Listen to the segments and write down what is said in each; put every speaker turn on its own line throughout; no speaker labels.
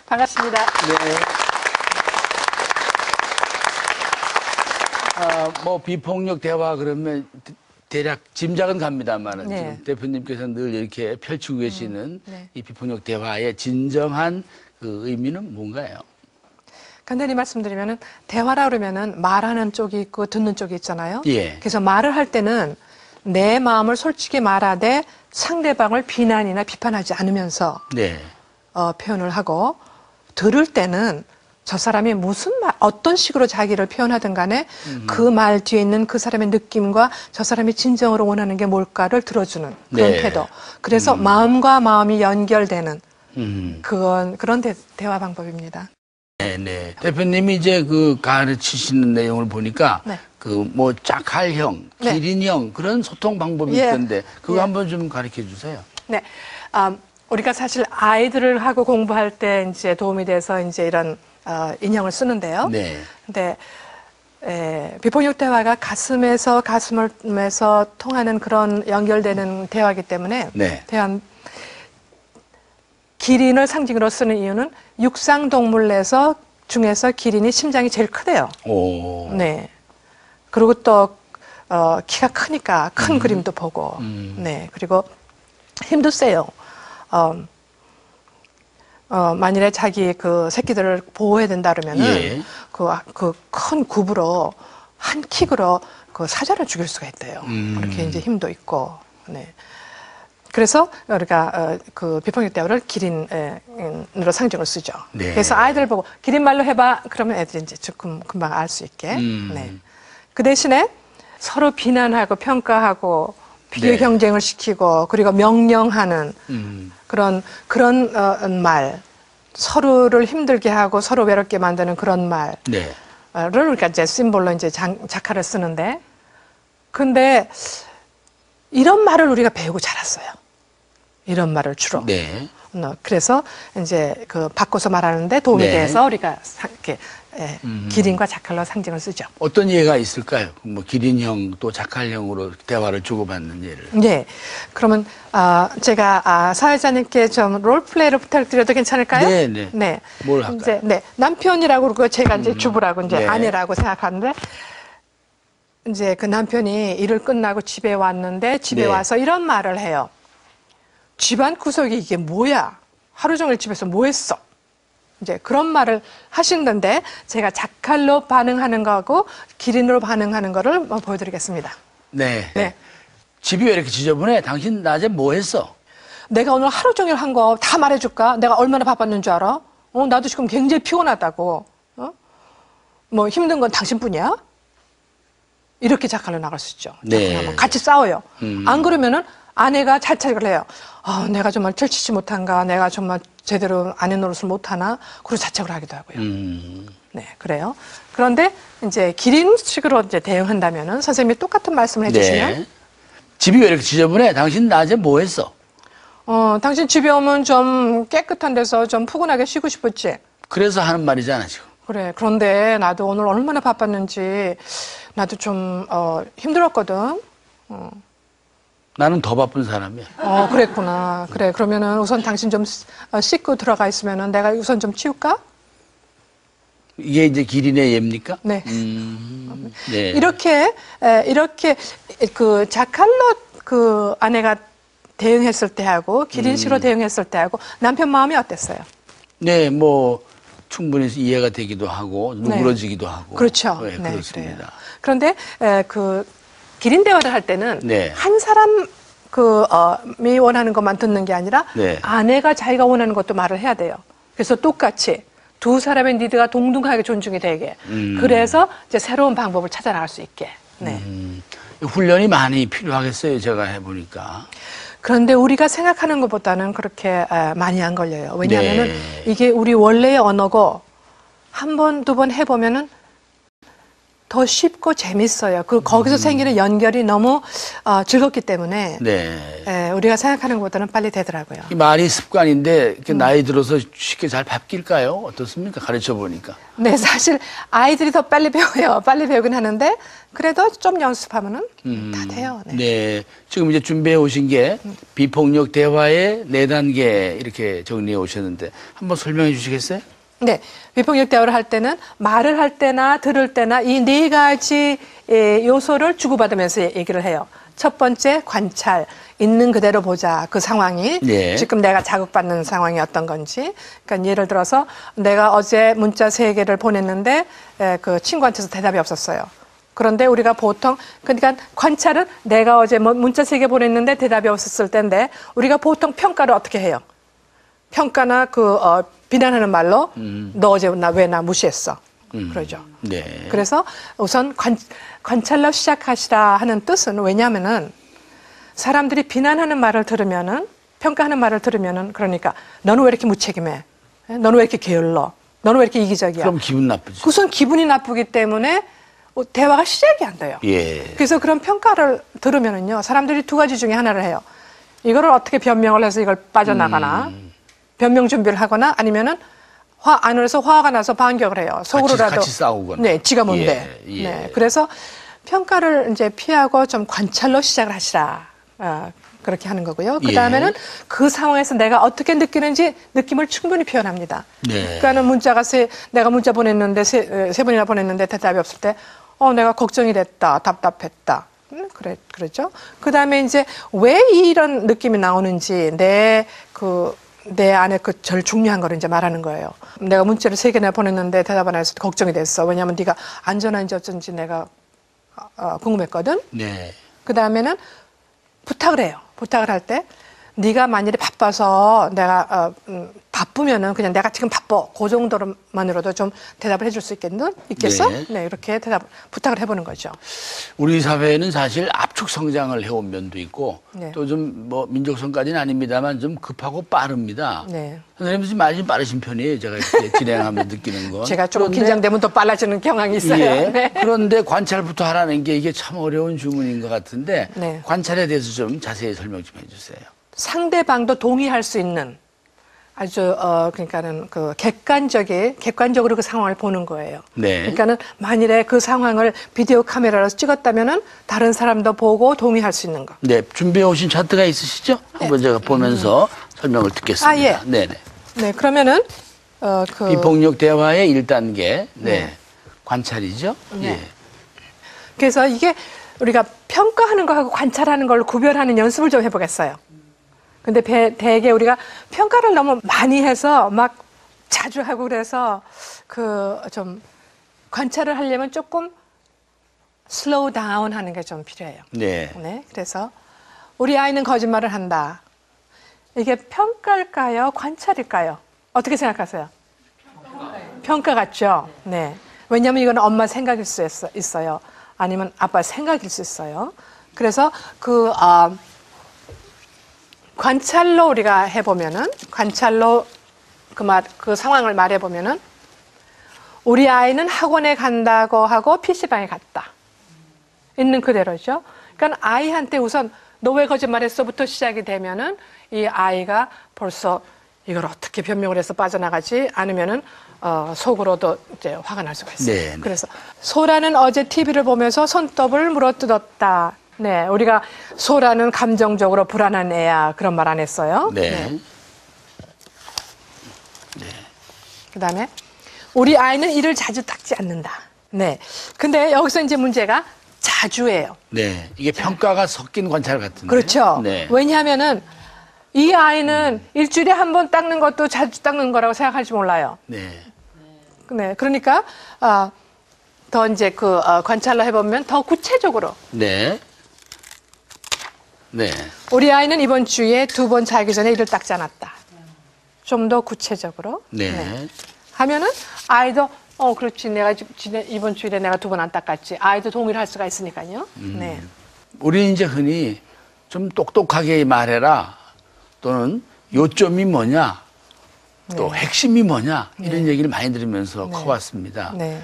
반갑습니다.
네. 뭐 비폭력 대화 그러면 대략 짐작은 갑니다만은
네.
지금 대표님께서 늘 이렇게 펼치고 계시는
네.
이 비폭력 대화의 진정한 그 의미는 뭔가요?
간단히 말씀드리면은 대화라 그러면은 말하는 쪽이 있고 듣는 쪽이 있잖아요.
예.
그래서 말을 할 때는 내 마음을 솔직히 말하되 상대방을 비난이나 비판하지 않으면서
네.
표현을 하고, 들을 때는 저 사람이 무슨 말, 어떤 식으로 자기를 표현하든 간에 그 말 뒤에 있는 그 사람의 느낌과 저 사람이 진정으로 원하는 게 뭘까를 들어주는 그런
네.
태도. 그래서 마음과 마음이 연결되는 그런 대화 방법입니다.
네. 대표님이 이제 그 가르치시는 내용을 보니까
네.
그 뭐 짝할형,
네.
기린형 그런 소통 방법이
예.
있던데 그거
예.
한번 좀 가르쳐 주세요.
네. 우리가 사실 아이들을 하고 공부할 때 이제 도움이 돼서 이제 이런 인형을 쓰는데요.
네.
근데 비폭력 대화가 가슴에서 통하는 그런 연결되는 대화이기 때문에
네.
기린을 상징으로 쓰는 이유는 육상 동물 중에서 기린이 심장이 제일 크대요.
오.
네. 그리고 또 키가 크니까 큰 그림도 보고, 네. 그리고 힘도 세요. 만일에 자기 그 새끼들을 보호해야 된다 그러면은
예.
그 큰 굽으로 한 킥으로 그 사자를 죽일 수가 있대요. 그렇게 이제 힘도 있고, 네. 그래서 우리가 그 비폭력 대화를 기린으로 상징을 쓰죠.
네.
그래서 아이들 보고 기린 말로 해봐. 그러면 애들이 이제 조금 금방 알 수 있게. 네. 그 대신에 서로 비난하고 평가하고 비교
네.
경쟁을 시키고 그리고 명령하는 그런 말, 서로를 힘들게 하고 서로 외롭게 만드는 그런 말을
네.
우리가 이제 심볼로 이제 자카를 쓰는데, 근데 이런 말을 우리가 배우고 자랐어요. 이런 말을 주로.
네.
그래서 이제 그 바꿔서 말하는데 도움이
네.
돼서 우리가 이렇게 기린과 자칼로 상징을 쓰죠.
어떤 예가 있을까요? 뭐 기린형 또 자칼형으로 대화를 주고받는 예를.
네. 그러면 제가 사회자님께 좀 롤플레이를 부탁드려도 괜찮을까요?
네.
네.
뭘 할까요?
이제 남편이라고 그러고 제가 이제 주부라고 이제
네.
아내라고 생각하는데, 이제 그 남편이 일을 끝나고 집에 왔는데 집에
네.
와서 이런 말을 해요. 집안 구석이 이게 뭐야? 하루 종일 집에서 뭐 했어? 이제 그런 말을 하시는데 제가 자칼로 반응하는 거하고 기린으로 반응하는 거를 보여드리겠습니다.
네.
네.
집이 왜 이렇게 지저분해? 당신 낮에 뭐 했어?
내가 오늘 하루 종일 한 거 다 말해줄까? 내가 얼마나 바빴는 줄 알아? 나도 지금 굉장히 피곤하다고. 뭐 힘든 건 당신뿐이야? 이렇게 자칼로 나갈 수 있죠.
네.
같이 싸워요. 안 그러면은 아내가 자책을 해요. 내가 정말 철치지 못한가? 내가 정말 제대로 아내 노릇을 못하나? 그리고 자책을 하기도 하고요. 네, 그래요. 그런데 이제 기린식으로 이제 대응한다면은 선생님이 똑같은 말씀을 해주시면,
네. 집이 왜 이렇게 지저분해? 당신 낮에 뭐 했어?
당신 집에 오면 좀 깨끗한 데서 좀 푸근하게 쉬고 싶었지?
그래서 하는 말이잖아, 지금.
그래. 그런데 나도 오늘 얼마나 바빴는지 나도 좀 힘들었거든.
나는 더 바쁜 사람이야.
그랬구나. 그래. 그러면은 우선 당신 좀 씻고 들어가 있으면은 내가 우선 좀 치울까?
이게 이제 기린의 예입니까?
네.
네.
이렇게 그 자칼로 그 아내가 대응했을 때하고 기린식으로 대응했을 때하고 남편 마음이 어땠어요?
네, 뭐 충분히 이해가 되기도 하고 누그러지기도 하고.
그렇죠.
네,
네,
그렇습니다.
그래요. 그런데 그 기린 대화를 할 때는
네.
한 사람 이 원하는 것만 듣는 게 아니라
네.
아내가 자기가 원하는 것도 말을 해야 돼요. 그래서 똑같이 두 사람의 니드가 동등하게 존중이 되게. 그래서 이제 새로운 방법을 찾아 나갈 수 있게. 네.
훈련이 많이 필요하겠어요, 제가 해보니까.
그런데 우리가 생각하는 것보다는 그렇게 많이 안 걸려요. 왜냐하면은
네.
이게 우리 원래의 언어고 한 번, 두 번 해보면은 더 쉽고 재밌어요. 그 거기서 생기는 연결이 너무 즐겁기 때문에
네.
예, 우리가 생각하는 것보다는 빨리 되더라고요.
이 말이 습관인데 이렇게 나이 들어서 쉽게 잘 바뀔까요? 어떻습니까? 가르쳐 보니까.
네, 사실 아이들이 더 빨리 배워요. 빨리 배우긴 하는데 그래도 좀 연습하면은 다 돼요. 네.
네. 지금 이제 준비해 오신 게 비폭력 대화의 4단계 이렇게 정리해 오셨는데 한번 설명해 주시겠어요?
네, 비폭력 대화를 할 때는 말을 할 때나 들을 때나 이 4가지 요소를 주고받으면서 얘기를 해요. 첫 번째 관찰, 있는 그대로 보자. 그 상황이
네.
지금 내가 자극받는 상황이 어떤 건지. 그러니까 예를 들어서 내가 어제 문자 3개를 보냈는데 그 친구한테서 대답이 없었어요. 그런데 우리가 보통 그러니까 관찰은 내가 어제 문자 3개 보냈는데 대답이 없었을 때인데 우리가 보통 평가를 어떻게 해요? 평가나 비난하는 말로 너 어제 왜 나 무시했어? 그러죠.
네.
그래서 우선 관찰로 시작하시라 하는 뜻은 왜냐하면은 사람들이 비난하는 말을 들으면은 평가하는 말을 들으면은 그러니까 너는 왜 이렇게 무책임해? 너는 왜 이렇게 게을러? 너는 왜 이렇게 이기적이야?
그럼 기분 나쁘죠.
우선 기분이 나쁘기 때문에 대화가 시작이 안 돼요.
예.
그래서 그런 평가를 들으면은요 사람들이 2가지 중에 하나를 해요. 이거를 어떻게 변명을 해서 이걸 빠져나가나? 변명 준비를 하거나 아니면은 안으로서 화가 나서 반격을 해요. 속으로라도.
같이 싸우거나.
네, 지가 뭔데.
예, 예.
네, 그래서 평가를 이제 피하고 좀 관찰로 시작을 하시라. 그렇게 하는 거고요. 그 다음에는 그 상황에서 내가 어떻게 느끼는지 느낌을 충분히 표현합니다.
네.
그러니까는 내가 문자 보냈는데 세 번이나 보냈는데 대답이 없을 때, 내가 걱정이 됐다, 답답했다. 그랬죠. 그 다음에 이제 왜 이런 느낌이 나오는지 내 안에 제일 중요한 거를 이제 말하는 거예요. 내가 문자를 3개나 보냈는데 대답 안 해서 걱정이 됐어. 왜냐하면 네가 안전한지 어쩐지 내가 궁금했거든.
네.
그 다음에는 부탁을 해요. 부탁을 할 때 네가 만일에 바빠서 내가 바쁘면은 그냥 내가 지금 바빠. 그 정도로만으로도 좀 대답을 해줄 수 있겠어?
네.
네, 이렇게 부탁을 해보는 거죠.
우리 사회는 사실 압축 성장을 해온 면도 있고
네.
또 좀 민족성까지는 아닙니다만 좀 급하고 빠릅니다.
네.
선생님 좀 많이 빠르신 편이에요. 제가 이렇게 진행하면서 느끼는 건.
제가 좀 긴장되면 더 빨라지는 경향이 있어요.
예.
네.
그런데 관찰부터 하라는 게 이게 참 어려운 주문인 것 같은데
네.
관찰에 대해서 좀 자세히 설명 좀 해주세요.
상대방도 동의할 수 있는 아주 그러니까는 객관적으로 그 상황을 보는 거예요.
네.
그러니까는 만일에 그 상황을 비디오 카메라로 찍었다면은 다른 사람도 보고 동의할 수 있는 거.
네, 준비해 오신 차트가 있으시죠? 한번 제가 보면서 설명을 듣겠습니다.
예.
네네.
네, 그러면은
비폭력 대화의 1단계, 네, 관찰이죠.
네.
예.
그래서 이게 우리가 평가하는 거하고 관찰하는 걸 구별하는 연습을 좀 해보겠어요. 근데 대개 우리가 평가를 너무 많이 해서 막 자주 하고 그래서 좀 관찰을 하려면 조금 슬로우 다운 하는 게 좀 필요해요.
네.
네. 그래서 우리 아이는 거짓말을 한다. 이게 평가일까요? 관찰일까요? 어떻게 생각하세요? 평가 같죠? 네. 왜냐하면 이건 엄마 생각일 수 있어요. 아니면 아빠 생각일 수 있어요. 그래서 관찰로 우리가 해보면은, 관찰로 그 상황을 말해보면은, 우리 아이는 학원에 간다고 하고 PC방에 갔다. 있는 그대로죠. 그러니까 아이한테 우선 너 왜 거짓말했어부터 시작이 되면은 이 아이가 벌써 이걸 어떻게 변명을 해서 빠져나가지 않으면은 속으로도 이제 화가 날 수가 있어요.
네.
그래서 소라는 어제 TV를 보면서 손톱을 물어뜯었다. 네, 우리가 소라는 감정적으로 불안한 애야 그런 말 안 했어요.
네.
네. 그다음에 우리 아이는 이를 자주 닦지 않는다. 네. 근데 여기서 이제 문제가 자주예요.
네. 이게 평가가 섞인 관찰 같은데.
그렇죠.
네.
왜냐하면은 이 아이는 일주일에 한 번 닦는 것도 자주 닦는 거라고 생각할지 몰라요.
네.
네. 그러니까 더 이제 관찰로 해보면 더 구체적으로.
네. 네.
우리 아이는 이번 주에 2번 자기 전에 이를 닦지 않았다. 좀 더 구체적으로.
네.
하면은 아이도 그렇지. 내가 이번 주일에 내가 2번 안 닦았지. 아이도 동의를 할 수가 있으니까요. 네.
우리는 이제 흔히 좀 똑똑하게 말해라 또는 요점이 뭐냐 또 핵심이 뭐냐 이런 얘기를 많이 들으면서 커왔습니다.
네.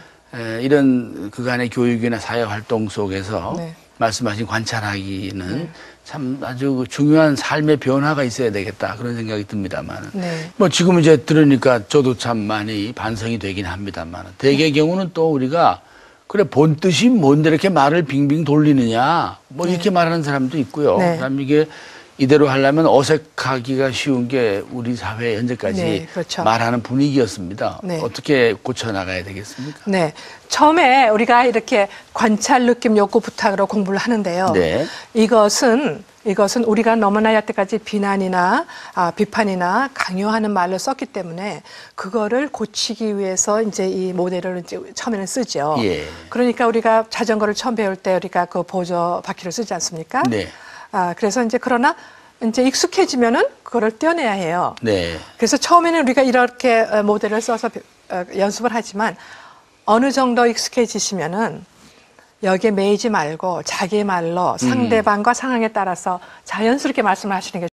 이런 그간의 교육이나 사회 활동 속에서
네.
말씀하신 관찰하기는 참 아주 중요한 삶의 변화가 있어야 되겠다 그런 생각이 듭니다만
네.
뭐 지금 이제 들으니까 저도 참 많이 반성이 되긴 합니다만 대개의 경우는 또 우리가 그래 본 뜻이 뭔데 이렇게 말을 빙빙 돌리느냐 뭐 이렇게 말하는 사람도 있고요.
네.
그다음 이게 이대로 하려면 어색하기가 쉬운 게 우리 사회에 현재까지
네, 그렇죠.
말하는 분위기였습니다.
네.
어떻게 고쳐나가야 되겠습니까?
네. 처음에 우리가 이렇게 관찰, 느낌, 욕구, 부탁으로 공부를 하는데요.
네.
이것은 우리가 너무나 여태까지 비난이나 비판이나 강요하는 말로 썼기 때문에 그거를 고치기 위해서 이제 이 모델을 이제 처음에는 쓰죠.
예.
그러니까 우리가 자전거를 처음 배울 때 우리가 그 보조 바퀴를 쓰지 않습니까?
네.
그래서 이제 그러나 이제 익숙해지면은 그거를 떼어내야 해요.
네.
그래서 처음에는 우리가 이렇게 모델을 써서 연습을 하지만 어느 정도 익숙해지시면은 여기에 매이지 말고 자기 말로 상대방과 상황에 따라서 자연스럽게 말씀을 하시는 게